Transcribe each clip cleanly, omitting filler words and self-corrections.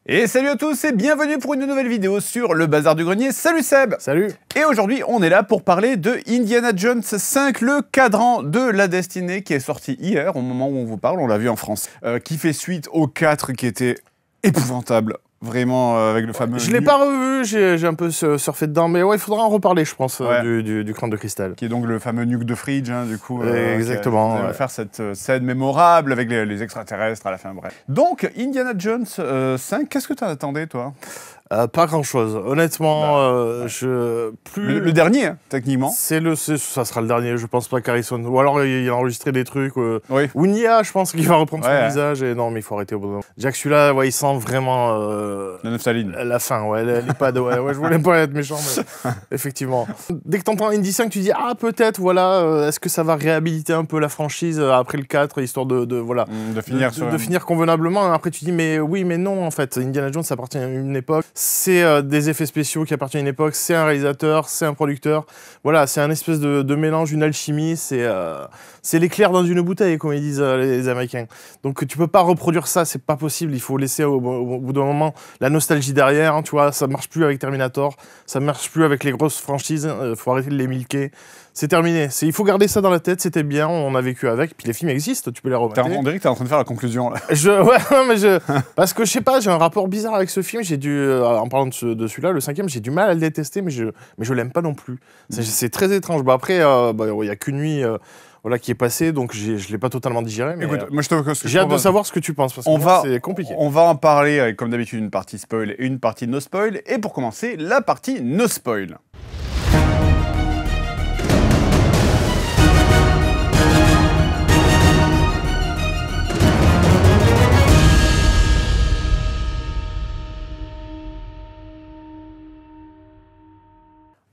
Et salut à tous et bienvenue pour une nouvelle vidéo sur le Bazar du Grenier. Salut Seb! Salut! Et aujourd'hui, on est là pour parler de Indiana Jones 5, le cadran de la destinée qui est sorti hier, au moment où on vous parle, on l'a vu en France, qui fait suite au 4 qui était épouvantable. Vraiment, avec le fameux... Je l'ai pas revu, j'ai un peu surfé dedans, mais ouais, il faudra en reparler, je pense, ouais. du Crâne de Cristal. Qui est donc le fameux nuque de Fridge, hein, du coup. Exactement. On va faire cette scène mémorable avec les extraterrestres à la fin, bref. Donc, Indiana Jones 5, qu'est-ce que t'en attendais, toi? Pas grand-chose. Honnêtement, ouais. plus... Le dernier, hein, techniquement. Ça sera le dernier, je pense pas qu'Harrison... Ou alors, il a enregistré des trucs... Oui. Ou Nia, je pense qu'il va reprendre son visage. Et non, mais il faut arrêter au bout d'un moment. Jack, celui-là, ouais, il sent vraiment... la Neftaline. La fin, ouais, l'EHPAD, ouais, je voulais pas être méchant, mais effectivement. Dès que t'entends Indy 5, tu dis, ah, peut-être, voilà, est-ce que ça va réhabiliter un peu la franchise après le 4, histoire voilà, de finir convenablement. Après, tu dis, mais oui, mais non, en fait, Indiana Jones, ça appartient à une époque. C'est des effets spéciaux qui appartiennent à une époque, c'est un réalisateur, c'est un producteur. Voilà, c'est un espèce de mélange, une alchimie, c'est l'éclair dans une bouteille, comme ils disent les Américains. Donc tu peux pas reproduire ça, c'est pas possible. Il faut laisser au bout d'un moment la nostalgie derrière. Hein, tu vois, ça marche plus avec Terminator, ça marche plus avec les grosses franchises. Faut arrêter de les milquer. C'est terminé. Il faut garder ça dans la tête. C'était bien, on a vécu avec. Puis les films existent, tu peux les remater. On dirait que t'es en train de faire la conclusion là. Ouais, non, mais parce que je sais pas, j'ai un rapport bizarre avec ce film. J'ai dû, en parlant de celui-là, le 5e, j'ai du mal à le détester, mais je l'aime pas non plus. C'est très étrange. Bah après, il y a qu'une nuit. Voilà, qui est passé, donc je l'ai pas totalement digéré. Mais écoute, moi j'ai hâte de savoir ce que tu penses, parce que c'est compliqué. On va en parler avec, comme d'habitude, une partie spoil et une partie no spoil. Et pour commencer, la partie no spoil.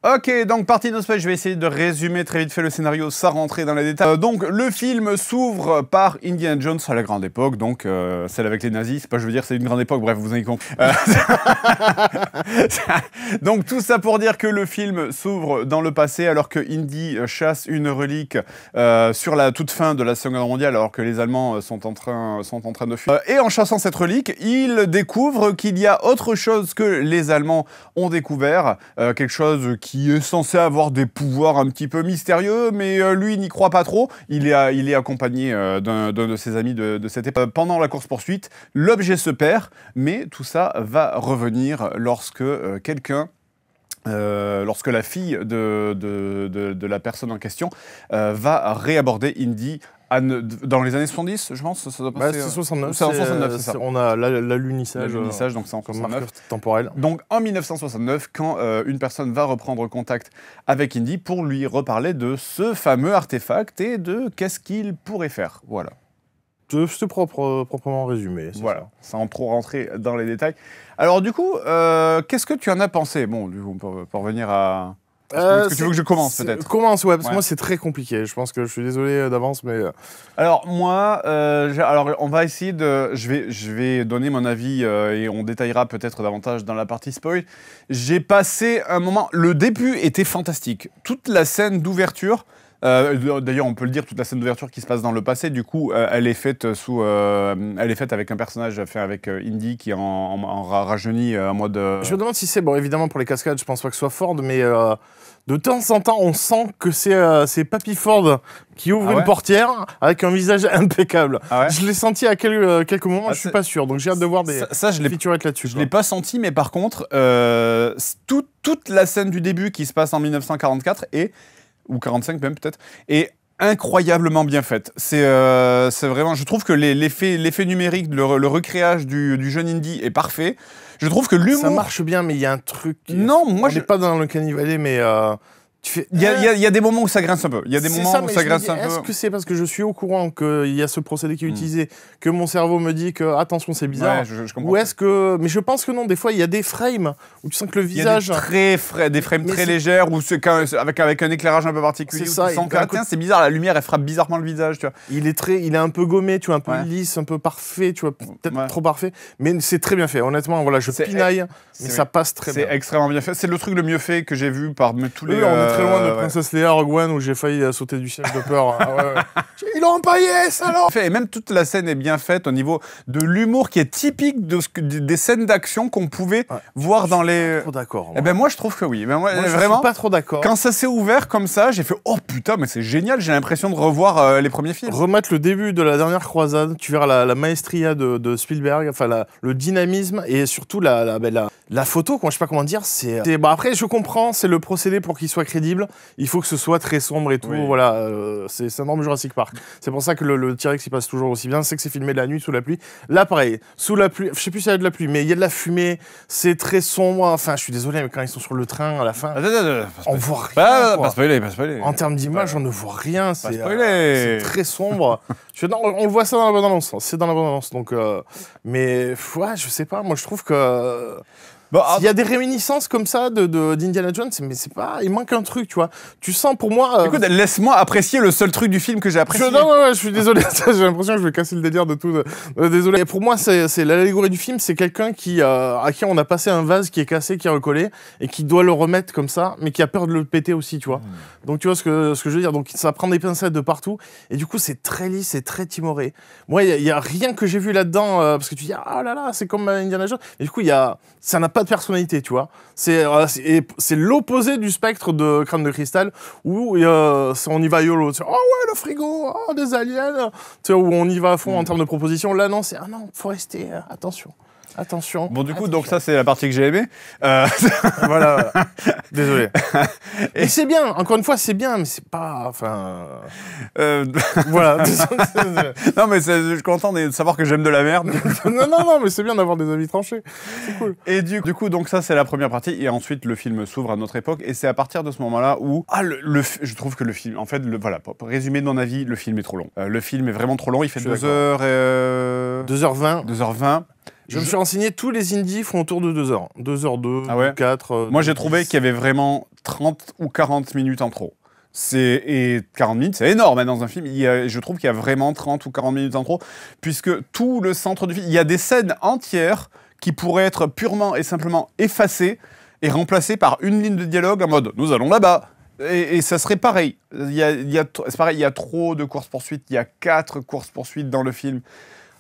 Ok, donc partie no spoil, je vais essayer de résumer très vite fait le scénario sans rentrer dans les détails. Donc le film s'ouvre par Indiana Jones à la grande époque, donc celle avec les nazis, c'est pas je veux dire c'est une grande époque, bref vous avez compris. Donc tout ça pour dire que le film s'ouvre dans le passé alors que Indy chasse une relique sur la toute fin de la Seconde Guerre mondiale alors que les Allemands sont en train de fuir. Et en chassant cette relique, il découvre qu'il y a autre chose que les Allemands ont découvert, quelque chose qui est censé avoir des pouvoirs un petit peu mystérieux, mais lui, il n'y croit pas trop. Il est accompagné d'un de ses amis de cette époque. Pendant la course-poursuite, l'objet se perd, mais tout ça va revenir lorsque lorsque la fille de la personne en question va réaborder Indy dans les années 70, je pense. Ça doit passer, c'est 69. C'est en 69, c'est ça. On a l'alunissage. L'alunissage, donc c'est en 69. Temporel. Donc en 1969, quand une personne va reprendre contact avec Indy pour lui reparler de ce fameux artefact et de qu'est-ce qu'il pourrait faire. Voilà. C'est proprement résumé. Voilà, sans trop rentrer dans les détails. Alors du coup, qu'est-ce que tu en as pensé? Bon, du coup, on peut revenir à... Est-ce que tu veux que je commence peut-être? Commence, ouais, parce que moi c'est très compliqué. Je pense que je suis désolé d'avance, mais... Alors moi, alors on va essayer de... Je vais donner mon avis et on détaillera peut-être davantage dans la partie spoil. J'ai passé un moment... Le début était fantastique. Toute la scène d'ouverture... D'ailleurs, on peut le dire, toute la scène d'ouverture qui se passe dans le passé, du coup, elle est faite avec un personnage fait avec Indy qui est en rajeuni en mode... Je me demande si c'est, bon, évidemment, pour les cascades, je pense pas que ce soit Ford, mais de temps en temps, on sent que c'est Papy Ford qui ouvre une portière avec un visage impeccable. Ah ouais, je l'ai senti à quelques moments, je suis pas sûr, donc j'ai hâte de voir des featurettes là-dessus. Je l'ai pas senti, mais par contre, toute la scène du début qui se passe en 1944 ou 45 même peut-être, et incroyablement bien faite. C'est vraiment, je trouve que l'effet numérique, le recréage du jeune Indy est parfait. Je trouve que l'humour... Ça marche bien, mais il y a un truc... Non, moi je... On n'est pas dans le canivalet, mais... Il y a des moments où ça grince un peu. Il y a des moments où ça grince un peu. Est-ce que c'est parce que je suis au courant qu'il y a ce procédé qui est utilisé, que mon cerveau me dit que attention c'est bizarre, ouais, je comprends. Ou est-ce que... Mais je pense que non, des fois il y a des frames où tu sens que le visage... Il y a des frames très légères, ou avec un éclarage un peu particulier. C'est ça. Tiens, c'est bizarre, la lumière elle frappe bizarrement le visage, tu vois. Il est un peu gommé, tu vois, un peu lisse, un peu parfait, tu vois, peut-être trop parfait, mais c'est très bien fait. Honnêtement, voilà, je pinaille, mais ça passe très bien. C'est extrêmement bien fait. C'est le truc le mieux fait que j'ai vu par tous les... très loin de Princesse Leia Rogue One où j'ai failli sauter du siège de peur. Ah ouais. Ils l'ont empaillé, salaud. Et même toute la scène est bien faite au niveau de l'humour qui est typique des scènes d'action qu'on pouvait voir dans les... Je suis pas trop d'accord. Eh ben moi je trouve que oui. Ben moi, je vraiment, suis pas trop d'accord. Quand ça s'est ouvert comme ça, j'ai fait oh putain mais c'est génial. J'ai l'impression de revoir les premiers films. Remettre le début de la dernière croisade, tu verras la maestria de Spielberg, enfin le dynamisme et surtout la photo, quoi, je sais pas comment dire. Bon, après je comprends, c'est le procédé pour qu'il soit crédible. Il faut que ce soit très sombre et tout. Oui. Voilà, c'est un norme Jurassic Park. C'est pour ça que le T-Rex il passe toujours aussi bien. C'est que c'est filmé la nuit sous la pluie. Là pareil, sous la pluie, je sais plus s'il y a de la pluie, mais il y a de la fumée. C'est très sombre. Enfin, je suis désolé, mais quand ils sont sur le train à la fin, on voit rien. Pas spoiler. En termes d'image, on ne voit rien. C'est très sombre. On le voit ça dans la bande-annonce. C'est dans la bande-annonce. Donc, mais ouais, je sais pas. Moi, je trouve que il y a des réminiscences comme ça d'Indiana Jones, mais c'est pas. Il manque un truc, tu vois. Tu sens pour moi. Écoute, laisse-moi apprécier le seul truc du film que j'ai apprécié. Non, je suis désolé. J'ai l'impression que je vais casser le délire de tout. Désolé. Et pour moi, c'est l'allégorie du film. C'est quelqu'un à qui on a passé un vase qui est cassé, qui est recollé, et qui doit le remettre comme ça, mais qui a peur de le péter aussi, tu vois. Donc tu vois ce que je veux dire. Donc ça prend des pincettes de partout, et du coup c'est très lisse, c'est très timoré. Moi, il y a rien que j'ai vu là-dedans, parce que tu dis ah là là, c'est comme Indiana Jones. Et du coup, ça n'a pas de personnalité, tu vois. C'est l'opposé du spectre de Crâne de Cristal où on y va YOLO. Oh ouais, le frigo, oh, des aliens. Tu vois, où on y va à fond en termes de propositions. Là, non, c'est ah non, faut rester, attention. Attention. Bon, du coup, donc ça, c'est la partie que j'ai aimée. Voilà. Désolé. Et c'est bien. Encore une fois, c'est bien, mais c'est pas... Enfin... Voilà. Non, mais je suis content de savoir que j'aime de la merde. non, mais c'est bien d'avoir des avis tranchés. C'est cool. Et du coup, donc ça, c'est la première partie. Et ensuite, le film s'ouvre à notre époque. Et c'est à partir de ce moment-là où... je trouve que le film... En fait, voilà, pour résumer de mon avis, le film est trop long. Le film est vraiment trop long. Il fait 2h... 2h20. 2h20. Je me suis renseigné, tous les indies font autour de 2 heures. 2h02, ah ouais 4. Moi, j'ai trouvé qu'il y avait vraiment 30 ou 40 minutes en trop. Et 40 minutes, c'est énorme hein, dans un film. Je trouve qu'il y a vraiment 30 ou 40 minutes en trop, puisque tout le centre du film... Il y a des scènes entières qui pourraient être purement et simplement effacées et remplacées par une ligne de dialogue en mode « Nous allons là-bas ». Et ça serait pareil. C'est pareil, il y a trop de courses-poursuites. Il y a 4 courses-poursuites dans le film.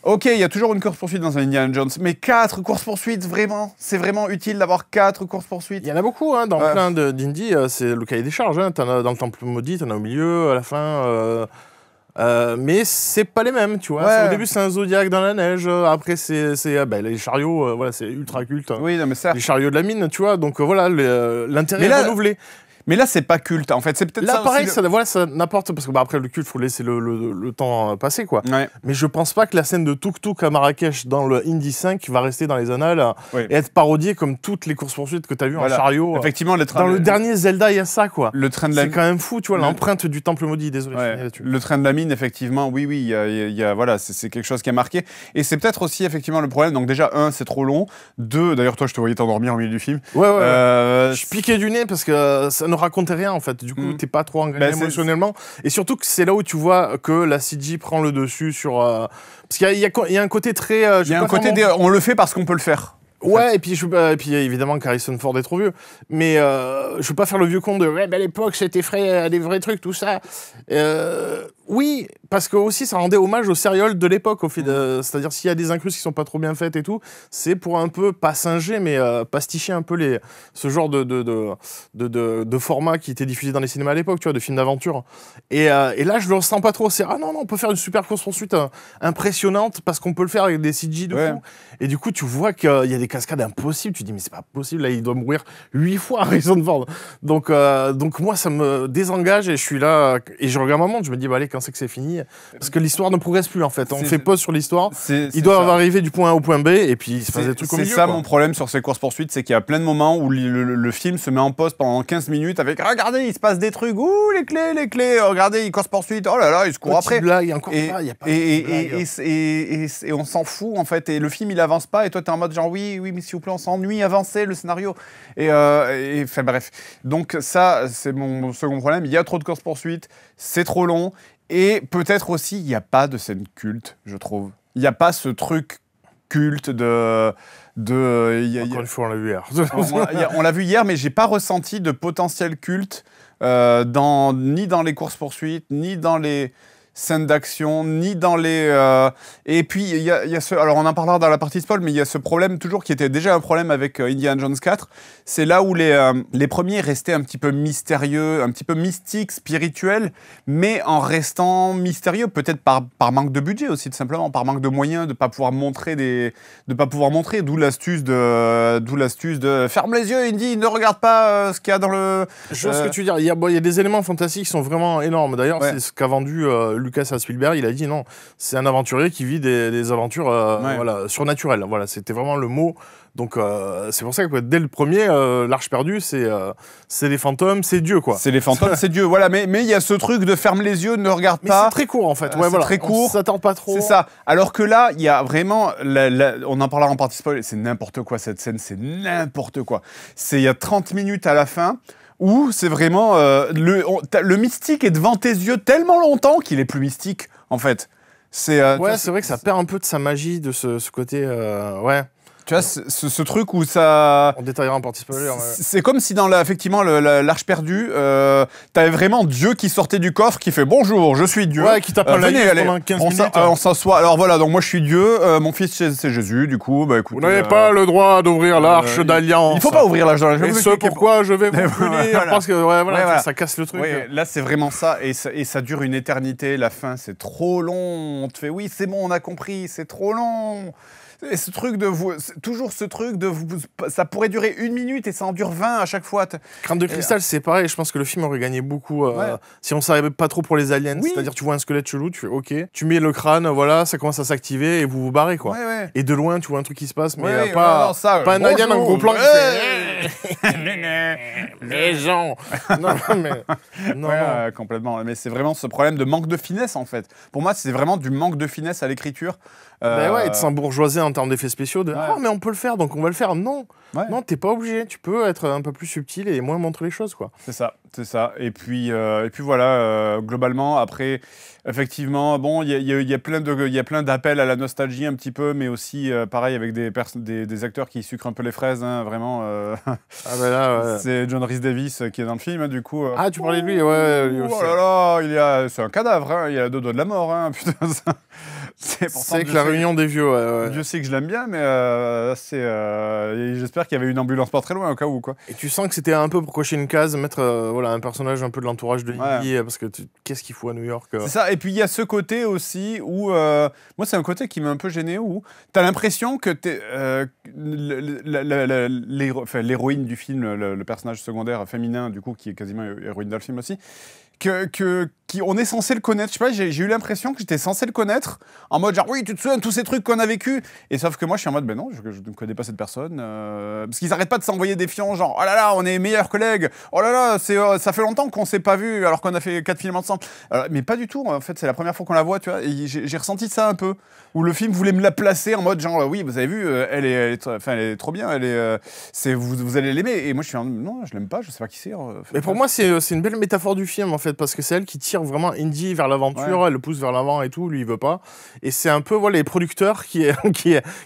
Ok, il y a toujours une course-poursuite dans un Indiana Jones, mais 4 courses-poursuites, vraiment, c'est vraiment utile d'avoir 4 courses-poursuites. Il y en a beaucoup, hein, dans plein d'indie, c'est le cahier des charges, hein, t'en as dans le Temple Maudit, t'en as au milieu, à la fin, mais c'est pas les mêmes, tu vois. Ouais. Au début, c'est un Zodiac dans la neige, après, c'est les chariots, voilà, c'est ultra culte. Oui, non, mais ça... Les chariots de la mine, tu vois, donc voilà, l'intérêt est renouvelé. Mais là, c'est pas culte, en fait. C'est peut-être ça. Là, pareil, ça n'apporte, parce que après, le culte, il faut laisser le temps passer, quoi. Ouais. Mais je pense pas que la scène de Tuk Tuk à Marrakech dans le Indy 5 va rester dans les annales et être parodiée comme toutes les courses-poursuites que tu as vues en chariot. Effectivement, dans le dernier Zelda, il y a ça, quoi. Le train de la... C'est quand même fou, tu vois, l'empreinte du Temple Maudit, désolé. Ouais. Le train de la mine, effectivement, oui, voilà, c'est quelque chose qui a marqué. Et c'est peut-être aussi, effectivement, le problème. Donc, déjà, 1, c'est trop long. 2, d'ailleurs, toi, je te voyais t'endormir au milieu du film. Ouais. Je piquais du nez parce que ça ne racontait rien, en fait. Du coup, t'es pas trop engagé émotionnellement. Et surtout que c'est là où tu vois que la CG prend le dessus sur... Parce qu'il y a un côté très... il y a un côté... On le fait parce qu'on peut le faire. Ouais, et puis évidemment qu'Harrison Ford est trop vieux. Mais je veux pas faire le vieux con de ouais, à l'époque c'était des vrais trucs, tout ça. Oui, parce que aussi ça rendait hommage aux sérioles de l'époque, au fait. C'est-à-dire s'il y a des incrustes qui sont pas trop bien faites et tout, c'est pour un peu pas singer, mais pasticher un peu ce genre de format qui était diffusé dans les cinémas à l'époque, tu vois, de films d'aventure. Et là je le ressens pas trop. C'est non, on peut faire une super course-poursuite impressionnante parce qu'on peut le faire avec des CG de fou. Et du coup tu vois qu'il y a des cascades impossibles. Tu te dis mais c'est pas possible, là il doit mourir 8 fois Harrison Ford. Donc moi ça me désengage et je suis là et je regarde ma montre, je me dis bah allez, quand c'est que c'est fini, parce que l'histoire ne progresse plus en fait. On fait pause sur l'histoire. Ils doivent arriver du point A au point B et puis il se passe des trucs au milieu. C'est ça mon problème sur ces courses-poursuites, c'est qu'il y a plein de moments où le film se met en pause pendant 15 minutes avec regardez, il se passe des trucs, ouh les clés, regardez, il course-poursuite, oh là là, il se court après. Blague, et on s'en fout en fait, et le film il avance pas et toi t'es en mode genre oui mais s'il vous plaît on s'ennuie, avancez le scénario. Et enfin bref. Donc ça c'est mon second problème, il y a trop de courses-poursuites, c'est trop long. Et peut-être aussi, il n'y a pas de scène culte, je trouve. Il n'y a pas ce truc culte, Encore une fois, on l'a vu hier. on l'a vu hier, mais j'ai pas ressenti de potentiel culte ni dans les courses-poursuites, ni dans les scènes d'action, ni dans les... Et puis, il y a ce... Alors, on en parlera dans la partie spoil, mais il y a ce problème toujours qui était déjà un problème avec Indiana Jones 4. C'est là où les premiers restaient un petit peu mystérieux, un petit peu mystiques, spirituels, mais en restant mystérieux, peut-être par manque de budget aussi, tout simplement, par manque de moyens, de pas pouvoir montrer d'où l'astuce de ferme les yeux, Indy, ne regarde pas ce qu'il y a dans le... Je vois ce que tu veux dire. Il y a des éléments fantastiques qui sont vraiment énormes. D'ailleurs, c'est ce qu'a vendu Lucas à Spielberg. Il a dit non, c'est un aventurier qui vit des aventures voilà, surnaturelles. Voilà, c'était vraiment le mot. Donc c'est pour ça que dès le premier, l'Arche perdue, c'est les fantômes, c'est Dieu, quoi. C'est les fantômes, c'est Dieu, voilà. Mais il y a ce truc de ferme les yeux, ne regarde pas. Mais c'est très court, en fait. Ouais, voilà. Très court. On s'attend pas trop. C'est ça. Alors que là, il y a vraiment... on en parlera en partie spoil, c'est n'importe quoi cette scène, c'est n'importe quoi. Il y a 30 minutes à la fin où c'est vraiment... le mystique est devant tes yeux tellement longtemps qu'il est plus mystique, en fait. C'est vrai que ça perd un peu de sa magie, de ce côté... ouais. Tu vois, ce truc où ça... On détaillera en partie spoiler. C'est comme si dans effectivement l'Arche perdue, t'avais vraiment Dieu qui sortait du coffre, qui fait « Bonjour, je suis Dieu ». Ouais, qui tape un live pendant 15 minutes. On s'assoit. Alors voilà, donc moi je suis Dieu, mon fils c'est Jésus, du coup, bah écoutez... Vous n'avez pas le droit d'ouvrir l'Arche d'Alliance. Il faut pas ouvrir l'Arche d'Alliance. Et ce pourquoi je vais vous punir, parce que ça casse le truc. Ouais, là c'est vraiment ça, et ça dure une éternité, la fin c'est trop long. On te fait « Oui, c'est bon, on a compris, c'est trop long ». Et ce truc toujours ce truc ça pourrait durer 1 minute et ça en dure 20 à chaque fois. Crâne de cristal, c'est pareil. Je pense que le film aurait gagné beaucoup si on savait pas trop pour les aliens. Oui. C'est-à-dire, tu vois un squelette chelou, tu fais OK, tu mets le crâne, voilà, ça commence à s'activer et vous vous barrez, quoi. Ouais. Et de loin, tu vois un truc qui se passe, mais pas un alien, un gros plan qui fait les gens. Non. Complètement. Mais c'est vraiment ce problème de manque de finesse, en fait. Pour moi, c'est vraiment du manque de finesse à l'écriture. Et de s'embourgeoiser en termes d'effets spéciaux. Ah, mais on peut le faire, donc on va le faire. Non, t'es pas obligé. Tu peux être un peu plus subtil et moins montrer les choses, quoi. C'est ça. Et puis voilà, globalement, après, effectivement, bon, il y a plein d'appels à la nostalgie un petit peu, mais aussi, pareil, avec des acteurs qui sucrent un peu les fraises, hein, vraiment. C'est John Rhys Davies qui est dans le film, hein, du coup. Ah, tu parlais de lui, ouais, lui aussi. Oh là là, c'est un cadavre, hein, il a 2 doigts de la mort, hein, putain. C'est que la réunion des vieux, Dieu sait que je l'aime bien, mais j'espère qu'il y avait une ambulance pas très loin au cas où, quoi. Et tu sens que c'était un peu pour cocher une case, mettre un personnage un peu de l'entourage de Indy, parce que qu'est-ce qu'il faut à New York C'est ça, et puis il y a ce côté aussi où... moi, c'est un côté qui m'a un peu gêné, où t'as l'impression que l'héroïne du film, le personnage secondaire féminin, du coup, qui est quasiment héroïne dans le film aussi, on est censé le connaître. Je sais pas, j'ai eu l'impression que j'étais censé le connaître en mode genre oui, tu te souviens de tous ces trucs qu'on a vécu, et sauf que moi je suis en mode ben non, je ne connais pas cette personne, parce qu'ils arrêtent pas de s'envoyer des fions genre oh là là, on est meilleurs collègues, oh là là, ça fait longtemps qu'on s'est pas vu alors qu'on a fait 4 films ensemble. Mais pas du tout, en fait, c'est la première fois qu'on la voit, tu vois, et j'ai ressenti ça un peu, où le film voulait me la placer en mode genre oui, vous avez vu, elle est trop bien, vous allez l'aimer, et moi je suis en non, je l'aime pas, je sais pas qui c'est. Mais pour moi c'est une belle métaphore du film en fait, parce que c'est elle qui tire vraiment Indy vers l'aventure, elle le pousse vers l'avant et tout, lui il veut pas. Et c'est un peu les producteurs qui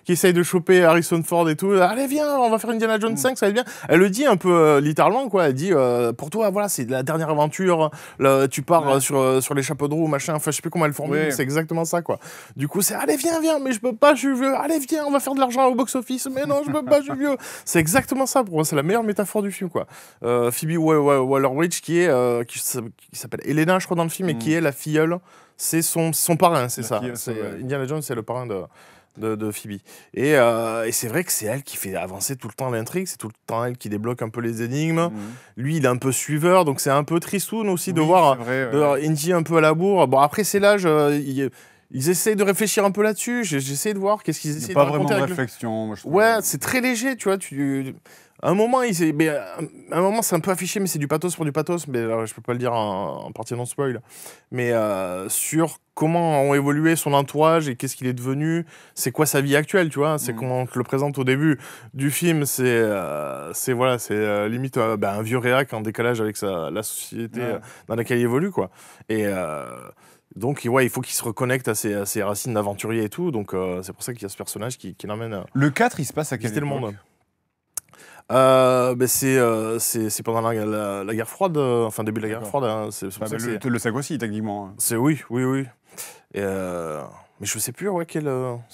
essayent de choper Harrison Ford et tout. Allez viens, on va faire Indiana Jones 5, ça va être bien. Elle le dit un peu littéralement, quoi. Elle dit pour toi voilà, c'est la dernière aventure, tu pars sur les chapeaux de roue, machin, enfin je sais plus comment elle formule, mais c'est exactement ça, quoi. Du coup c'est allez viens, mais je peux pas, je suis vieux. Allez viens, on va faire de l'argent au box-office, mais non je peux pas, je suis vieux. C'est exactement ça pour moi, c'est la meilleure métaphore du film, quoi. Phoebe Waller-Bridge qui s'appelle Elena, je crois, dans le film, et qui est la filleule, c'est son parrain, c'est ça. Indiana Jones, c'est le parrain de Phoebe. Et c'est vrai que c'est elle qui fait avancer tout le temps l'intrigue, c'est tout le temps elle qui débloque un peu les énigmes. Lui, il est un peu suiveur, donc c'est un peu tristoun aussi de voir Indy un peu à la bourre. Bon, après, c'est l'âge... Ils essayent de réfléchir un peu là-dessus. J'essaie de voir qu'est-ce qu'ils essayent de raconter. Pas vraiment de réflexion, moi, je trouve. Ouais, c'est très léger, tu vois. À un moment, c'est un peu affiché, mais c'est du pathos pour du pathos. Mais alors, je peux pas le dire en partie non spoil. Mais sur comment ont évolué son entourage et qu'est-ce qu'il est devenu, c'est quoi sa vie actuelle, tu vois. C'est comment on te le présente au début du film. C'est limite un vieux réac en décalage avec la société dans laquelle il évolue, quoi. Et Donc, ouais, il faut qu'il se reconnecte à ses racines d'aventurier et tout. Donc, c'est pour ça qu'il y a ce personnage qui l'emmène. Le 4, il se passe à quel visiter le époque? monde. C'est pendant la guerre froide, enfin début de la guerre froide. Hein, le 5 aussi, techniquement. Oui. Et mais je sais plus, ouais, quel.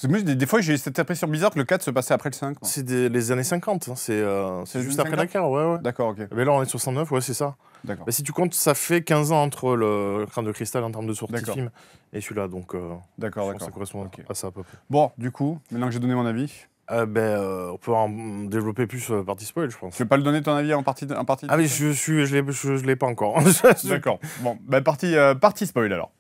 Des fois, j'ai cette impression bizarre que le 4 se passait après le 5. C'est les années 50, hein, c'est juste après la guerre, ouais. D'accord, ok. Mais là, on est 69, ouais, c'est ça. D'accord. Si tu comptes, ça fait 15 ans entre le Crâne de Cristal en termes de sortie de film et celui-là, donc. D'accord. Ça correspond à ça à peu près. Bon, du coup, maintenant que j'ai donné mon avis. On peut en développer plus partie spoil, je pense. Tu veux pas le donner ton avis en partie Ah mais je l'ai pas encore. D'accord. Bon, partie spoil alors.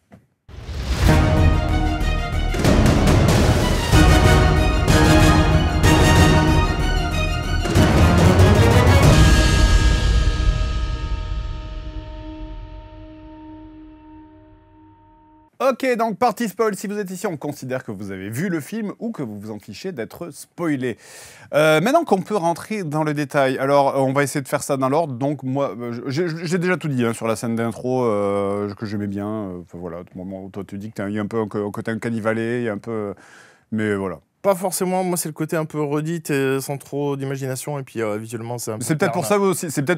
Ok, donc partie spoil, si vous êtes ici, on considère que vous avez vu le film ou que vous vous en fichez d'être spoilé. Maintenant qu'on peut rentrer dans le détail, alors on va essayer de faire ça dans l'ordre. Donc moi, j'ai déjà tout dit sur la scène d'intro que j'aimais bien. Voilà, toi tu dis que il y a un peu un côté uncanny-valley, il y a un peu... Mais voilà. Pas forcément, moi c'est le côté un peu redit et sans trop d'imagination et puis visuellement c'est un peu... C'est peut-être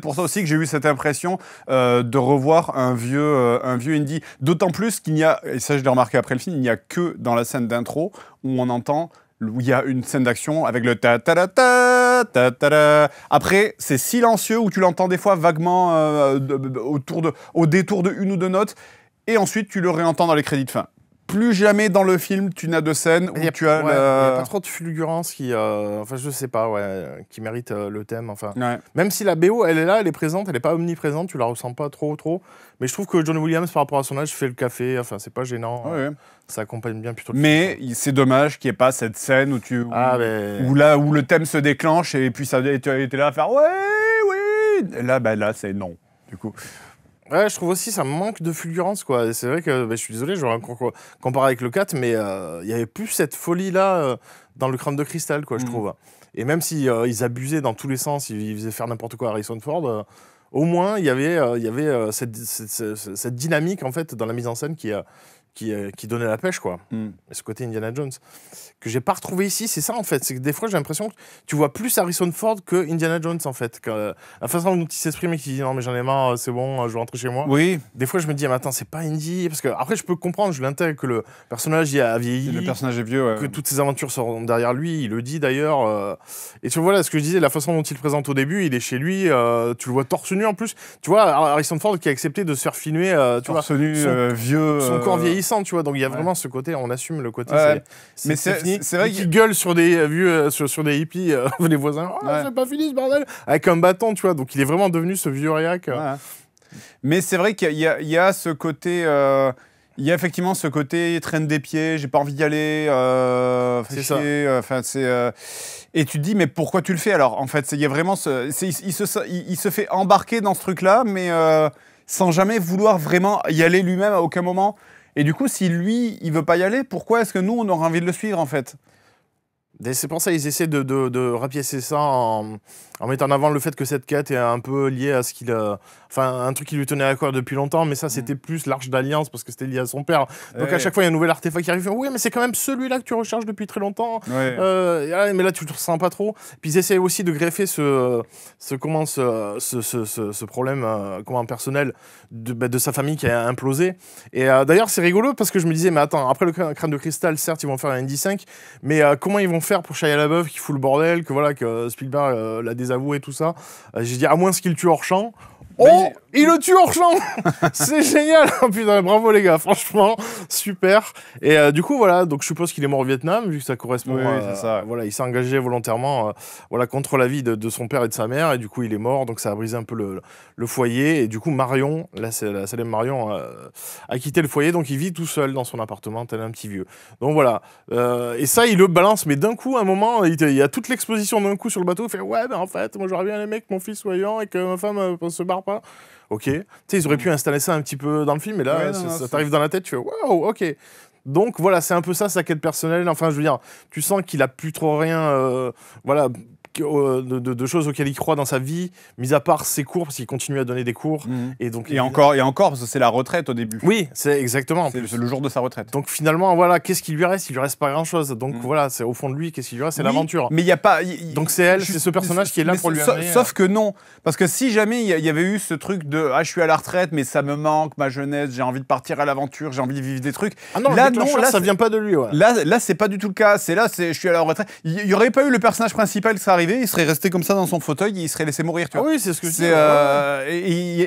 pour ça aussi que j'ai eu cette impression de revoir un vieux indie. D'autant plus qu'il n'y a, et ça je l'ai remarqué après le film, il n'y a que dans la scène d'intro où on entend, où il y a une scène d'action avec le ta ta ta ta ta ta ta. Après c'est silencieux où tu l'entends des fois vaguement au détour de une ou deux notes et ensuite tu le réentends dans les crédits de fin. Plus jamais dans le film, tu n'as de scène où tu as... Il n'y a pas trop de fulgurance qui... enfin, je sais pas, qui mérite le thème. Enfin, même si la BO, elle est là, elle est présente, elle n'est pas omniprésente, tu la ressens pas trop. Mais je trouve que John Williams, par rapport à son âge, fait le café. Enfin, c'est pas gênant. Ça accompagne bien plutôt le Mais c'est dommage qu'il n'y ait pas cette scène où où le thème se déclenche et puis tu es là à faire « oui ». Et là, c'est non, du coup. Ouais, je trouve aussi ça manque de fulgurance, quoi. C'est vrai que je suis désolé, j'aurais comparé avec le 4, mais il y avait plus cette folie-là dans le Crâne de Cristal, quoi, je trouve. Et même si ils abusaient dans tous les sens, ils faisaient faire n'importe quoi à Harrison Ford, au moins il y avait cette dynamique en fait dans la mise en scène qui donnait la pêche, quoi. Et ce côté Indiana Jones que j'ai pas retrouvé ici, c'est ça en fait. C'est que des fois j'ai l'impression que tu vois plus Harrison Ford que Indiana Jones en fait. La façon dont il s'exprime et qu'il dit non mais j'en ai marre, c'est bon, je vais rentrer chez moi. Oui. Des fois je me dis mais attends, c'est pas Indy, parce que après je peux comprendre, je l'intègre que le personnage a vieilli. Le personnage est vieux, que toutes ses aventures sont derrière lui, il le dit d'ailleurs. Et tu vois là ce que je disais, la façon dont il le présente au début, il est chez lui, tu le vois torse nu en plus. Tu vois Harrison Ford qui a accepté de se faire filmer, torse nu, vieux, son corps vieillissant, tu vois. Donc il y a vraiment ce côté, on assume le côté. Mais c'est vrai qu'il gueule sur des vieux, sur des hippies, les voisins. Oh, c'est pas fini ce bordel, avec un bâton, tu vois. Donc il est vraiment devenu ce vieux réac. Mais c'est vrai qu'il y a ce côté. Il y a effectivement ce côté traîne des pieds, j'ai pas envie d'y aller. C'est ça. Et tu te dis mais pourquoi tu le fais alors en fait il y a vraiment il se fait embarquer dans ce truc-là, mais sans jamais vouloir vraiment y aller lui-même à aucun moment. Et du coup, si lui, il veut pas y aller, pourquoi est-ce que nous, on aura envie de le suivre, en fait ? C'est pour ça qu'ils essaient de rapiécer ça en mettant en avant le fait que cette quête est un peu liée à ce qu'il a... Enfin, un truc qui lui tenait à cœur depuis longtemps, mais ça, c'était plus l'Arche d'Alliance, parce que c'était lié à son père. Donc, à chaque fois, il y a un nouvel artefact qui arrive. Oui, mais c'est quand même celui-là que tu recherches depuis très longtemps. Mais là, tu ne te ressens pas trop. Puis, ils essaient aussi de greffer ce problème personnel de sa famille qui a implosé. Et d'ailleurs, c'est rigolo, parce que je me disais, mais attends, après le Crâne de Cristal, certes, ils vont faire un Indy 5, mais comment ils vont faire pour Shia LaBeouf qui fout le bordel, que Spielberg l'a désavoué et tout ça. J'ai dit, à moins qu'il tue hors champ. Oh, il le tue hors champ. C'est génial. Oh, putain, bravo les gars, franchement, super. Et du coup, voilà, donc je suppose qu'il est mort au Vietnam, vu que ça correspond c'est ça. Voilà, il s'est engagé volontairement contre la vie de son père et de sa mère, et du coup, il est mort, donc ça a brisé un peu le foyer. Et du coup, Marion, là, c'est la célèbre Marion, a quitté le foyer, donc il vit tout seul dans son appartement, tel un petit vieux. Donc voilà. Et ça, il le balance, mais d'un coup, à un moment, il y a toute l'exposition d'un coup sur le bateau, il fait ouais, ben en fait, moi j'aurais bien aimé que mon fils soit vivant et que ma femme se barre pas. Ok. Tu sais, ils auraient pu installer ça un petit peu dans le film, mais là, ça t'arrive dans la tête, tu fais waouh, ok. Donc voilà, c'est un peu ça, sa quête personnelle. Enfin, je veux dire, tu sens qu'il a plus trop rien. Voilà. de choses auxquelles il croit dans sa vie, mis à part ses cours, parce qu'il continue à donner des cours. Et encore, parce que c'est la retraite au début. Oui, c'est exactement. C'est le jour de sa retraite. Donc finalement, voilà, qu'est-ce qui lui reste? Il lui reste pas grand-chose. Donc voilà, c'est au fond de lui, qu'est-ce qui lui reste? C'est l'aventure. Mais il y a pas. Donc c'est elle, c'est ce personnage qui est là pour lui amener. Sauf que non, parce que si jamais il y avait eu ce truc de je suis à la retraite, mais ça me manque ma jeunesse, j'ai envie de partir à l'aventure, j'ai envie de vivre des trucs. Ah non, là ça vient pas de lui. Ouais. Là, c'est pas du tout le cas. Je suis à la retraite. Il y aurait pas eu le personnage principal qui serait arrivé, il serait resté comme ça dans son fauteuil, il serait laissé mourir. Tu vois. Oui, c'est ce que je dis.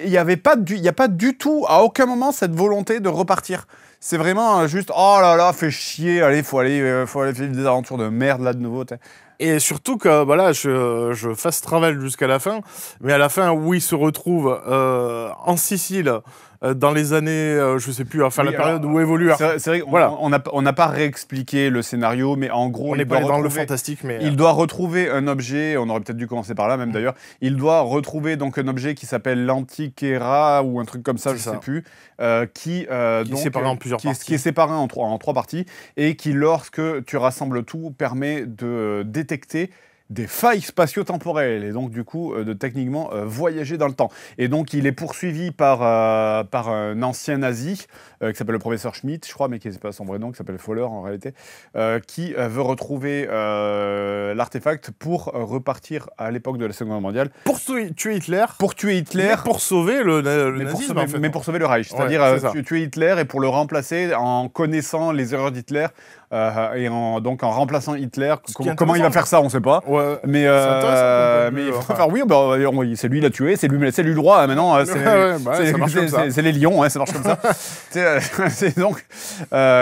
Il y a pas du tout, à aucun moment, cette volonté de repartir. C'est vraiment juste oh là là, fait chier, allez, faut aller vivre des aventures de merde là de nouveau. T'sais. Et surtout que voilà, je fast travel jusqu'à la fin, mais à la fin où il se retrouve en Sicile dans les années, je sais plus, enfin la période où évolue. C'est vrai qu'on n'a pas réexpliqué le scénario, mais en gros, on n'est pas dans le fantastique, mais il doit retrouver un objet. On aurait peut-être dû commencer par là, même d'ailleurs. Il doit retrouver donc un objet qui s'appelle l'Antiquera ou un truc comme ça, je sais plus, qui est séparé en plusieurs parties, qui est séparé en trois parties et qui, lorsque tu rassembles tout, permet de détecter des failles spatio-temporelles et donc du coup de techniquement voyager dans le temps. Et donc il est poursuivi par un ancien nazi qui s'appelle le professeur Schmidt, je crois, mais qui n'est pas son vrai nom, qui s'appelle Fowler en réalité, qui veut retrouver l'artefact pour repartir à l'époque de la Seconde Guerre mondiale. Pour tuer Hitler. Pour tuer Hitler. Mais pour sauver le nazisme. Mais pour sauver le Reich. C'est-à-dire tuer Hitler et pour le remplacer en connaissant les erreurs d'Hitler. Et donc en remplaçant Hitler, comment il va faire ça, on ne sait pas. Ouais, mais il faut faire oui, c'est lui qui l'a tué, c'est lui le droit. Maintenant, c'est les lions, ça marche comme ça.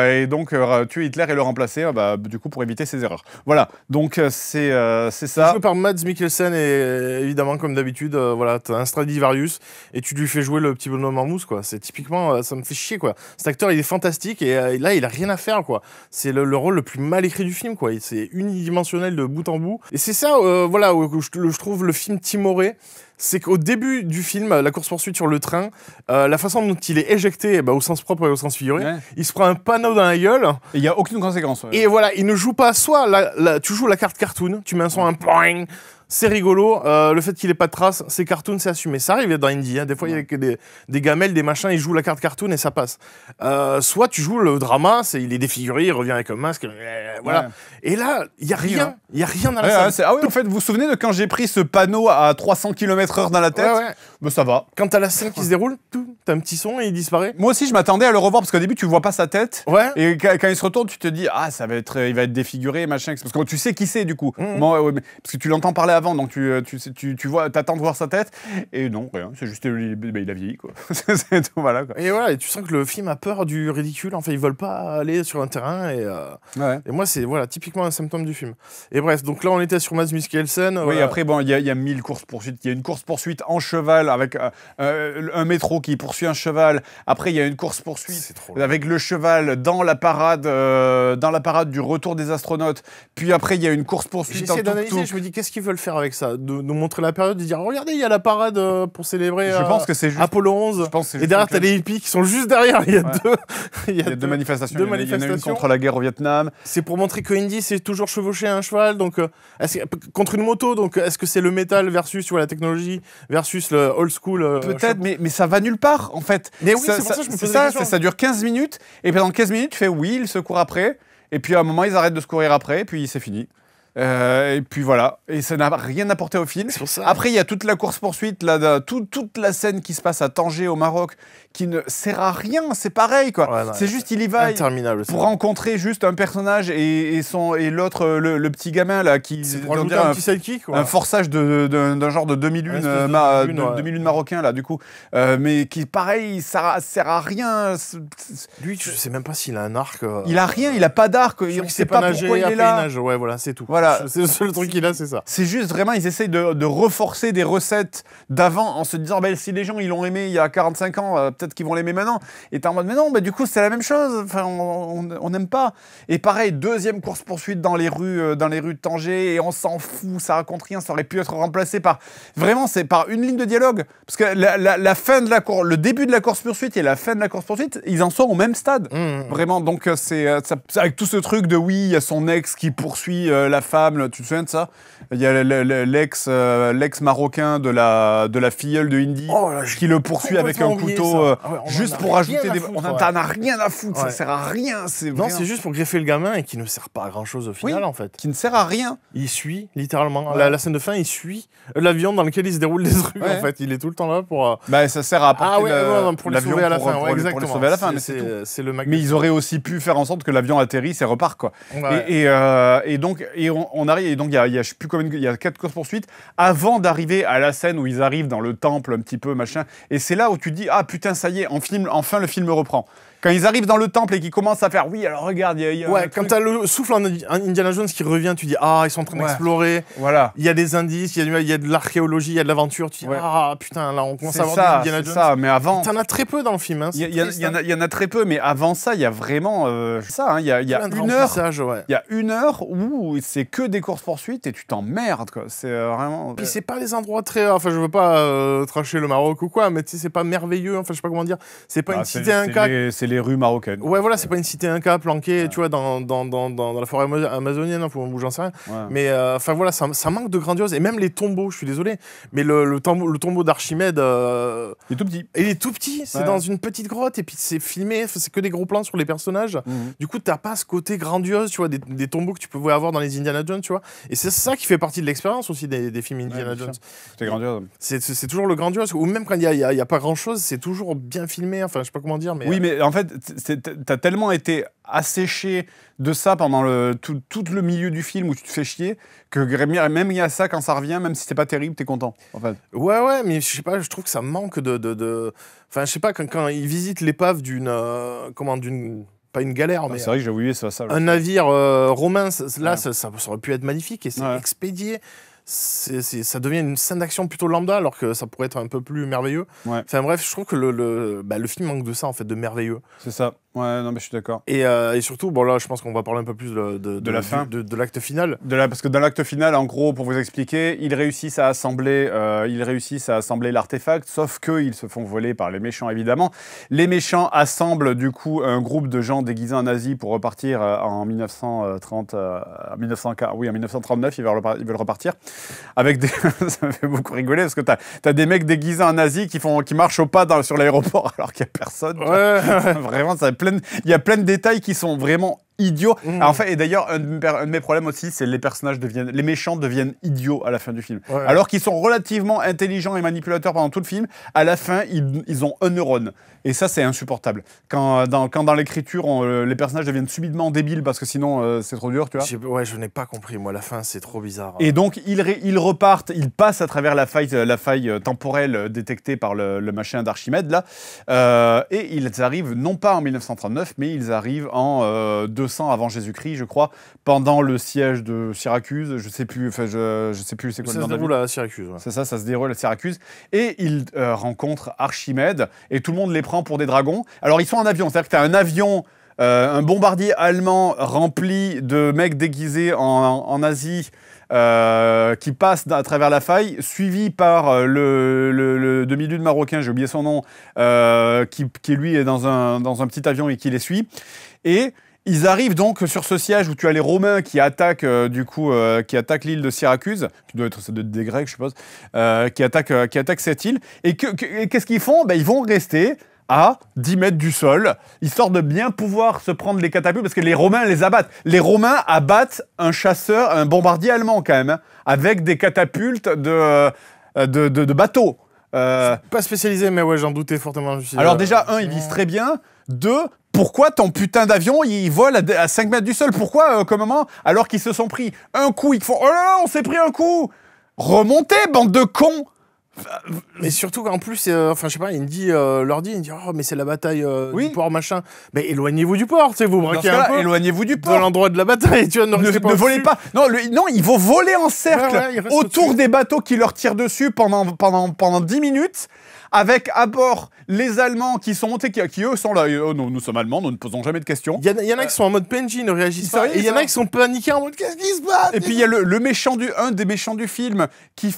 Et donc tuer Hitler et le remplacer, du coup pour éviter ses erreurs. Voilà, donc c'est ça. Joué par Mads Mikkelsen et évidemment comme d'habitude, voilà, t'as un Stradivarius et tu lui fais jouer le petit bonhomme en mousse, quoi. C'est typiquement, ça me fait chier, quoi. Cet acteur, il est fantastique et là, il a rien à faire, quoi. C'est le rôle le plus mal écrit du film, quoi. C'est unidimensionnel de bout en bout. Et c'est ça, voilà, où je trouve le film timoré. C'est qu'au début du film, la course-poursuite sur le train, la façon dont il est éjecté, au sens propre et au sens figuré, il se prend un panneau dans la gueule. Et il n'y a aucune conséquence. Ouais. Et voilà, il ne joue pas, soit tu joues la carte cartoon, tu mets un son, un poing. C'est rigolo, le fait qu'il ait pas de traces, c'est cartoon, c'est assumé. Ça arrive dans Indie, des fois il y a que des gamelles, des machins, ils jouent la carte cartoon et ça passe. Soit tu joues le drama, il est défiguré, il revient avec un masque, voilà. Ouais. Et là, il y a rien dans la scène. Ah oui, en fait, vous vous souvenez de quand j'ai pris ce panneau à 300 km/h dans la tête? Ça va. Quand t'as la scène qui se déroule, t'as un petit son et il disparaît. Moi aussi, je m'attendais à le revoir parce qu'au début, tu vois pas sa tête. Ouais. Et quand il se retourne, tu te dis, il va être défiguré, machin. Parce que tu sais qui c'est du coup. Parce que tu l'entends parler avant, donc tu vois, t'attends de voir sa tête. Et non, rien. C'est juste, il a vieilli, quoi. C'est tout, voilà, quoi. Et voilà, et tu sens que le film a peur du ridicule. Enfin, ils veulent pas aller sur un terrain. Et moi, c'est typiquement un symptôme du film. Et bref, donc là, on était sur Mads Mikkelsen. Oui, après, il y a 1000 courses-poursuites. Il y a une course-poursuite en cheval avec un métro qui poursuit un cheval. Après, il y a une course-poursuite avec le cheval dans la parade du retour des astronautes. Puis après, il y a une course-poursuite. J'essaie d'analyser, je me dis, qu'est-ce qu'ils veulent faire avec ça? De nous montrer la période, de dire, regardez, il y a la parade pour célébrer je pense que c'est juste, Apollo 11. Et derrière, t'as les hippies qui sont juste derrière. Il y a deux manifestations. Il y en a une contre la guerre au Vietnam. C'est pour montrer que Indy, c'est toujours chevaucher un cheval. Donc, contre une moto, donc est-ce que c'est le métal versus la technologie versus le old school Peut-être, mais ça va nulle part, en fait. Mais oui, c'est pour ça que je me pose la question. Ça dure 15 minutes, et pendant 15 minutes, tu fais oui, ils se courent après, et puis à un moment, ils arrêtent de se courir après, et puis c'est fini. Et puis voilà, et ça n'a rien apporté au film. Après, il y a toute la course-poursuite, toute la scène qui se passe à Tanger, au Maroc, qui ne sert à rien, c'est pareil, quoi. Ouais, c'est juste, il y va pour rencontrer juste un personnage et l'autre, le petit gamin, là, qui... un petit sidekick, un forçage d'un genre de demi-lune marocain, là, du coup. Mais qui, pareil, ça sert à rien. Lui, je sais même pas s'il a un arc. Il a rien, il a pas d'arc. On ne sait pas pourquoi il est là. Ouais, voilà, c'est tout. Voilà. C'est le seul truc qu'il a, c'est ça. C'est juste vraiment, ils essayent de reforcer des recettes d'avant en se disant, si les gens ils l'ont aimé il y a 45 ans, peut-être qu'ils vont l'aimer maintenant. Et t'es en mode, mais non, du coup c'est la même chose. Enfin, on n'aime pas. Et pareil, deuxième course-poursuite dans les rues de Tanger, et on s'en fout, ça raconte rien, ça aurait pu être remplacé par... Vraiment, c'est par une ligne de dialogue. Parce que la fin de le début de la course-poursuite et la fin de la course-poursuite, ils en sont au même stade. Vraiment, donc c'est avec tout ce truc de oui, il y a son ex qui poursuit la femme femme, tu te souviens de ça? Il y a l'ex marocain de la filleule de Indy qui le poursuit avec un couteau juste pour ajouter des... On n'en a rien à foutre, ça sert à rien. Non, c'est juste pour greffer le gamin et qui ne sert pas à grand chose au final en fait. Qui ne sert à rien. Il suit littéralement. La scène de fin, il suit l'avion dans lequel il se déroule les trucs en fait. Il est tout le temps là pour... Bah ça sert à apporter pour les sauver à la fin. Pour les sauver à la fin, c'est le mec. Mais ils auraient aussi pu faire en sorte que l'avion atterrisse et repart quoi. Et donc on arrive, et donc il y a je sais plus combien, il y a 4 courses-poursuites avant d'arriver à la scène où ils arrivent dans le temple un petit peu machin, et c'est là où tu te dis ah putain ça y est, enfin le film reprend. Quand ils arrivent dans le temple et qu'ils commencent à faire oui alors regarde il y a quand t'as le souffle en Indiana Jones qui revient, tu dis ah ils sont en train d'explorer, voilà, il y a des indices, il y a de l'archéologie, il y a de l'aventure, tu dis ah putain là on commence à avoir du Indiana Jones. Ça, mais avant t'en as très peu dans le film hein, il y en a très peu, mais avant ça il y a vraiment ça hein, il y a 1 heure, il y a 1 heure où c'est que des courses poursuites et tu t'emmerdes quoi, c'est vraiment. Puis c'est pas des endroits très, enfin je veux pas tracher le Maroc ou quoi, mais tu sais c'est pas merveilleux, enfin je sais pas comment dire, c'est pas une cité Inca. C'est les rues marocaines. Ouais voilà, c'est pas une cité Inca planquée, tu vois dans la forêt amazonienne ou j'en sais rien. Mais enfin voilà, ça manque de grandiose, et même les tombeaux, je suis désolé, mais le tombeau d'Archimède il est tout petit. Il est tout petit, c'est dans une petite grotte et puis c'est filmé, c'est que des gros plans sur les personnages. Du coup, t'as pas ce côté grandiose, tu vois, des tombeaux que tu pouvais avoir dans les Indiana Jones, tu vois. Et c'est ça qui fait partie de l'expérience aussi des films Indiana Jones. C'est grandiose. C'est toujours le grandiose, ou même quand il y a pas grand chose, c'est toujours bien filmé, enfin je sais pas comment dire. Mais oui, mais en fait, t'as tellement été asséché de ça pendant tout le milieu du film où tu te fais chier, que même il y a ça, quand ça revient, même si c'est pas terrible, t'es content en fait. Ouais, mais je sais pas, je trouve que ça manque de... Enfin, je sais pas, quand ils visitent l'épave pas une galère, mais c'est vrai que j'ai oublié ça. Un navire romain, là, ça aurait pu être magnifique, et c'est expédié. Ça devient une scène d'action plutôt lambda, alors que ça pourrait être un peu plus merveilleux. Enfin bref, je trouve que le film manque de ça, en fait, de merveilleux. C'est ça. Ouais, non, mais je suis d'accord. Et surtout, bon là, je pense qu'on va parler un peu plus de la fin, de l'acte final. Parce que dans l'acte final, en gros, pour vous expliquer, ils réussissent à assembler l'artefact, sauf qu'ils se font voler par les méchants, évidemment. Les méchants assemblent, du coup, un groupe de gens déguisés en nazis pour repartir en 1939, ils veulent repartir. Avec des... ça me fait beaucoup rigoler, parce que t'as des mecs déguisés en nazis qui marchent au pas sur l'aéroport alors qu'il n'y a personne. Vraiment, il y a plein de détails qui sont vraiment idiots. En fait, et d'ailleurs, un de mes problèmes aussi, c'est les méchants deviennent idiots à la fin du film. Alors qu'ils sont relativement intelligents et manipulateurs pendant tout le film, à la fin, ils ont un neurone. Et ça, c'est insupportable. Quand dans l'écriture, les personnages deviennent subitement débiles parce que sinon, c'est trop dur, tu vois. Je n'ai pas compris, moi, la fin, c'est trop bizarre. Et donc, ils repartent, ils passent à travers la faille temporelle détectée par le machin d'Archimède, là, et ils arrivent non pas en 1939, mais ils arrivent en 200 avant Jésus-Christ, je crois, pendant le siège de Syracuse, je sais plus c'est quoi le nom. Ça se déroule à Syracuse. C'est ça se déroule à Syracuse, et ils rencontrent Archimède, et tout le monde les prend pour des dragons. Alors, ils sont en avion, c'est-à-dire que tu as un avion, un bombardier allemand rempli de mecs déguisés en Asie, qui passe à travers la faille, suivi par le demi-lune marocain, j'ai oublié son nom, qui lui est dans un petit avion et qui les suit. Et ils arrivent donc sur ce siège où tu as les Romains qui attaquent l'île de Syracuse, qui doit être des Grecs, je suppose, qui attaquent cette île. Et qu'est-ce qu'ils font ? Ils vont rester à 10 mètres du sol, histoire de bien pouvoir se prendre les catapultes, parce que les Romains les abattent. Les Romains abattent un bombardier allemand quand même, hein, avec des catapultes de bateaux. Pas spécialisé, mais ouais, j'en doutais fortement. Alors déjà, ils visent très bien. 2, pourquoi ton putain d'avion, il vole à 5 mètres du sol ? Pourquoi, comment ? Alors qu'ils se sont pris un coup, ils font « Oh là là, on s'est pris un coup !» Remontez, bande de cons ! Mais surtout qu'en plus, enfin je sais pas, il dit oh mais c'est la bataille du port machin. Mais éloignez-vous du port, tu sais, vous braquez un peu. Éloignez-vous du port. De l'endroit de la bataille, tu vois. Ne volez pas. Non, ils vont voler en cercle autour des bateaux qui leur tirent dessus pendant 10 minutes. Avec à bord les Allemands qui sont montés, qui eux sont là. Nous sommes Allemands, nous ne posons jamais de questions. Il y en a qui sont en mode PNJ, ne réagissent pas. Et il y en a qui sont paniqués en mode qu'est-ce qui se passe ? Et puis il y a un des méchants du film qui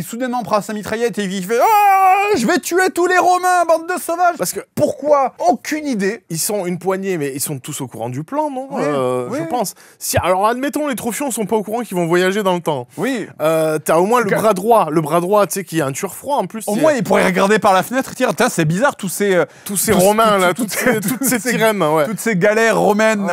soudainement prend 5 mitraillette et il fait ah, je vais tuer tous les Romains, bande de sauvages. Parce que pourquoi? Aucune idée. Ils sont une poignée, mais ils sont tous au courant du plan, non? Oui. Je pense. Si, alors admettons, les Trophions sont pas au courant qu'ils vont voyager dans le temps. Oui. T'as au moins le bras droit, tu sais, qui a un tueur froid en plus. Au moins, il pourrait regarder par la fenêtre et dire tiens, c'est bizarre tous ces Romains là, toutes ces sirènes, ouais. Toutes ces galères romaines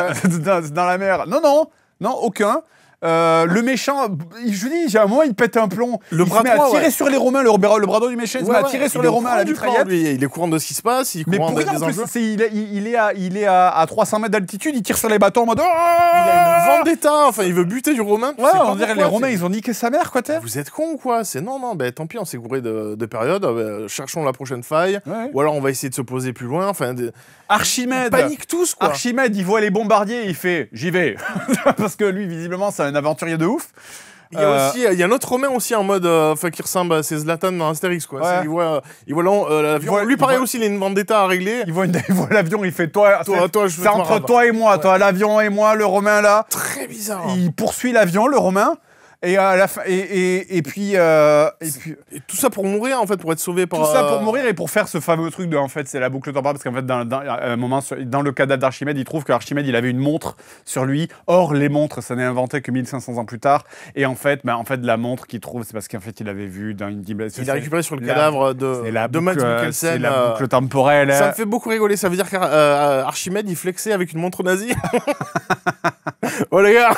dans la mer. Non, aucun. Le méchant, je dis, j'ai un moment, il pète un plomb. Le bras droit, à tirer sur les Romains, le bras droit du méchant, il se met à tirer sur les Romains à la mitraillette. Il est courant de ce qui se passe, il est courant des enjeux. Il est à 300 mètres d'altitude, il tire sur les bateaux en mode. Il a une vendetta, enfin, il veut buter du Romain. Ouais, on dirait les Romains, ils ont niqué sa mère, quoi, t'es. Vous êtes cons ou quoi? Non, tant pis, on s'est gouré de période. Cherchons la prochaine faille. Ouais. Ou alors on va essayer de se poser plus loin. Enfin, Archimède. Panique tous, quoi. Archimède, il voit les bombardiers, il fait j'y vais. Parce que lui, visiblement, c'est un aventurier de ouf. Il y a un autre Romain aussi en mode qui ressemble à c'est Zlatan dans Astérix, quoi. Ouais. Il voit l'avion. Lui, pareil aussi, il a une vendetta à régler. Il voit l'avion, il fait toi c'est entre toi et moi, toi, l'avion et moi, le Romain là. Très bizarre. Il poursuit l'avion, le Romain. Et à la fin, et puis et tout ça pour mourir en fait, pour être sauvé par. Tout ça pour mourir et pour faire ce fameux truc de en fait c'est la boucle temporelle parce qu'en fait à un moment dans le cadavre d'Archimède il trouve qu'Archimède il avait une montre sur lui. Or les montres ça n'est inventé que 1500 ans plus tard et en fait la montre qu'il trouve c'est parce qu'en fait il avait vu dans une dimension. Il a récupéré sur le cadavre de Mads Mikkelsen. C'est la boucle temporelle. Ça me fait beaucoup rigoler. Ça veut dire qu'Archimède il flexait avec une montre nazie. Oh les gars.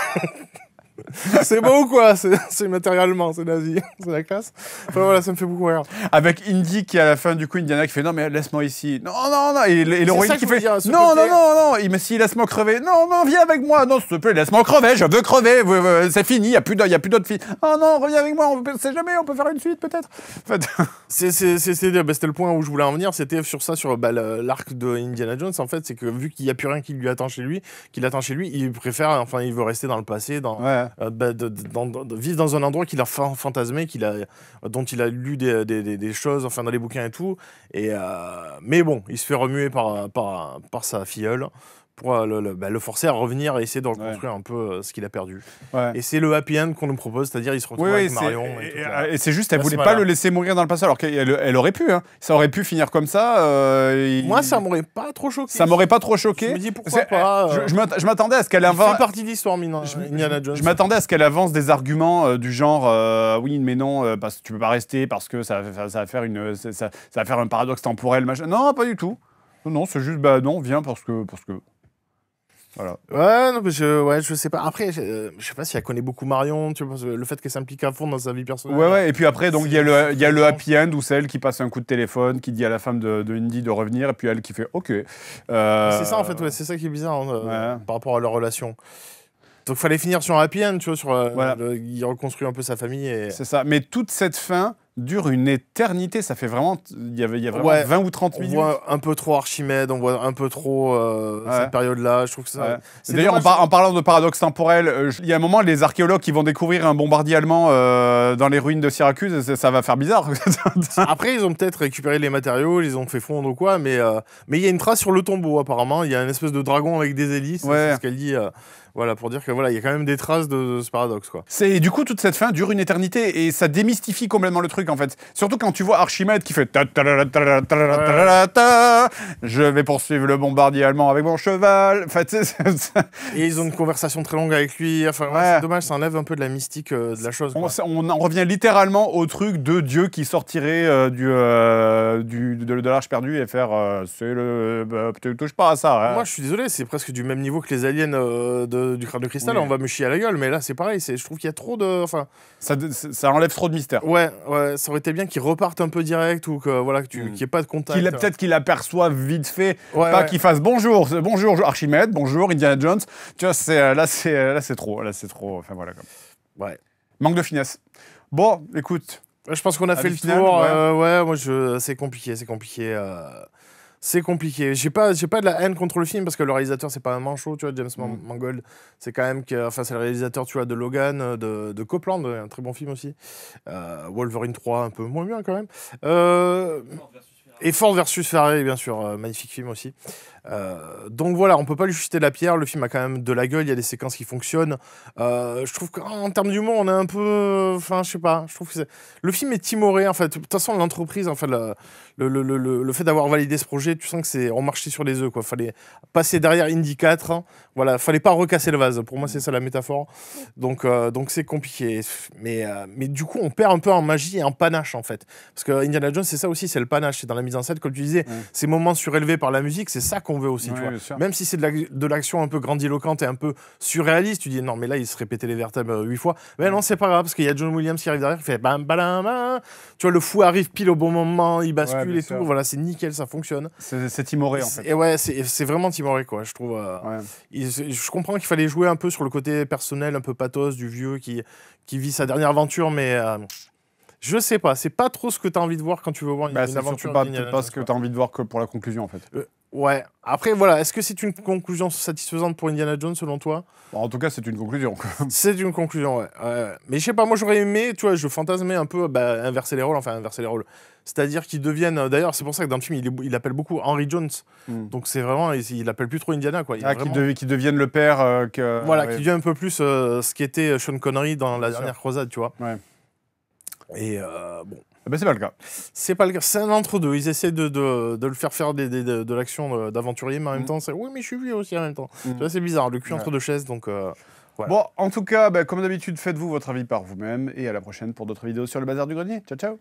C'est beau ou quoi? C'est matériellement, c'est nazi, c'est la classe. Enfin voilà, ça me fait beaucoup rire. Avec Indy qui à la fin du coup Indiana qui fait non mais laisse-moi ici. Non et l'héroïne qui fait non, mais si laisse-moi crever. Non viens avec moi. Non s'il te plaît laisse-moi crever, je veux crever. C'est fini, il y a plus d'autres filles. Oh non reviens avec moi, on sait jamais, on peut faire une suite peut-être. En fait... C'était le point où je voulais en venir, c'était sur l'arc de Indiana Jones en fait, c'est que vu qu'il n'y a plus rien qui lui attend chez lui, il préfère, enfin il veut rester dans le passé, de vivre dans un endroit qu'il a fantasmé, dont il a lu des choses, enfin dans les bouquins et tout. Mais bon, il se fait remuer par sa filleule pour le forcer à revenir et essayer de reconstruire un peu ce qu'il a perdu. Ouais. Et c'est le happy end qu'on nous propose, c'est-à-dire il se retrouve avec Marion. Et c'est juste, elle voulait pas le laisser mourir dans le passé, alors qu'elle aurait pu. Hein. Ça aurait pu finir comme ça. Moi, ça m'aurait pas trop choqué. Ça m'aurait pas trop choqué. Je me dis pourquoi pas. Je m'attendais à ce qu'elle avance. C'est partie de l'histoire, Indiana Jones. Je m'attendais à ce qu'elle avance des arguments du genre oui, mais non, parce que tu peux pas rester, parce que ça va faire un paradoxe temporel. Machin. Non, pas du tout. Non, c'est juste non, viens parce que. Voilà. Ouais, non, mais je sais pas. Après, je sais pas si elle connaît beaucoup Marion, tu vois, le fait qu'elle s'implique à fond dans sa vie personnelle. Ouais. Et puis après, donc il y a le happy end où c'est elle qui passe un coup de téléphone, qui dit à la femme de Indy de revenir, et puis elle qui fait OK. C'est ça en fait, c'est ça qui est bizarre par rapport à leur relation. Donc il fallait finir sur un happy end, tu vois, il reconstruit un peu sa famille. C'est ça. Mais toute cette fin dure une éternité, ça fait vraiment... Il y a vraiment 20 ou 30 minutes. On voit un peu trop Archimède, on voit un peu trop cette période-là, je trouve que ça... D'ailleurs, en parlant de paradoxe temporel, il y a un moment, les archéologues qui vont découvrir un bombardier allemand dans les ruines de Syracuse, ça va faire bizarre. Après, ils ont peut-être récupéré les matériaux, ils ont fait fondre ou quoi, mais il y a une trace sur le tombeau, apparemment, il y a une espèce de dragon avec des hélices, c'est ce qu'elle dit... Voilà, pour dire que il y a quand même des traces de ce paradoxe, quoi. Du coup, toute cette fin dure une éternité et ça démystifie complètement le truc, en fait. Surtout quand tu vois Archimède qui fait je vais poursuivre le bombardier allemand avec mon cheval. En fait, et ils ont une conversation très longue avec lui. Enfin, c'est dommage, ça enlève un peu de la mystique de la chose. On en revient littéralement au truc de Dieu qui sortirait de l'Arche perdue et faire tu touches pas à ça. Hein. Moi, je suis désolé, c'est presque du même niveau que les aliens du crâne de cristal, on va me chier à la gueule, mais là c'est pareil, je trouve qu'il y a trop de... Ça enlève trop de mystère. Ouais, ça aurait été bien qu'ils repartent un peu direct ou qu'il n'y ait pas de contact. Peut-être qu'il aperçoive vite fait, qu'il fasse bonjour Archimède, bonjour Indiana Jones. Tu vois, là c'est trop, enfin voilà. Ouais. Manque de finesse. Bon, écoute. Je pense qu'on a fait le tour. Moi c'est compliqué. C'est compliqué. J'ai pas de la haine contre le film parce que le réalisateur c'est pas un manchot, tu vois, James Mangold. C'est quand même c'est le réalisateur, tu vois, de Logan, de Copland, un très bon film aussi. Wolverine 3 un peu moins bien quand même. Et Ford versus Ferrari, bien sûr, magnifique film aussi. Donc voilà, on peut pas lui jeter la pierre. Le film a quand même de la gueule, il y a des séquences qui fonctionnent. Je trouve qu'en termes d'humour, on est un peu... Enfin, je sais pas, je trouve que le film est timoré, en fait. De toute façon, l'entreprise, en fait, le fait d'avoir validé ce projet, tu sens que c'est... On marchait sur les œufs, quoi. Fallait passer derrière Indy 4, hein. Voilà, fallait pas recasser le vase. Pour moi, c'est ça la métaphore. Donc c'est compliqué. Mais du coup, on perd un peu en magie et en panache, en fait. Parce que Indiana Jones, c'est ça aussi, c'est le panache. C'est dans la mise en scène, comme tu disais, ces moments surélevés par la musique, c'est ça qu'on veut aussi, tu vois. Même si c'est de l'action un peu grandiloquente et un peu surréaliste, tu dis non, mais là, il se répétait les vertèbres 8 fois. Mais non, c'est pas grave, parce qu'il y a John Williams qui arrive derrière, qui fait bam, bam, bam. Tu vois, le fou arrive pile au bon moment, il bascule et tout. Voilà, c'est nickel, ça fonctionne. C'est timoré, en fait. Et ouais, c'est vraiment timoré, quoi, je trouve. Je comprends qu'il fallait jouer un peu sur le côté personnel, un peu pathos du vieux qui vit sa dernière aventure, mais je sais pas, c'est pas trop ce que tu as envie de voir quand tu veux voir une aventure. C'est pas ce que tu as envie de voir que pour la conclusion, en fait. Ouais. Après, voilà, est-ce que c'est une conclusion satisfaisante pour Indiana Jones, selon toi? Bon, en tout cas, c'est une conclusion. C'est une conclusion, ouais. Mais je sais pas, moi j'aurais aimé, tu vois, je fantasmais un peu inverser les rôles, C'est-à-dire qu'ils deviennent... D'ailleurs, c'est pour ça que dans le film, il appelle beaucoup Henry Jones. Donc c'est vraiment... Il appelle plus trop Indiana, quoi. Qui devienne le père... Voilà, qui devient un peu plus ce qu'était Sean Connery dans la dernière croisade, tu vois. Ouais. Et bon... Ben, c'est pas le cas. C'est pas le cas. C'est un entre-deux. Ils essaient de le faire de l'action d'aventurier, mais en même temps, c'est oui, mais je suis vieux aussi en même temps. Tu vois, c'est bizarre, le cul entre deux chaises, donc... Ouais. Bon, en tout cas, comme d'habitude, faites-vous votre avis par vous-même, et à la prochaine pour d'autres vidéos sur le Bazar du Grenier. Ciao, ciao.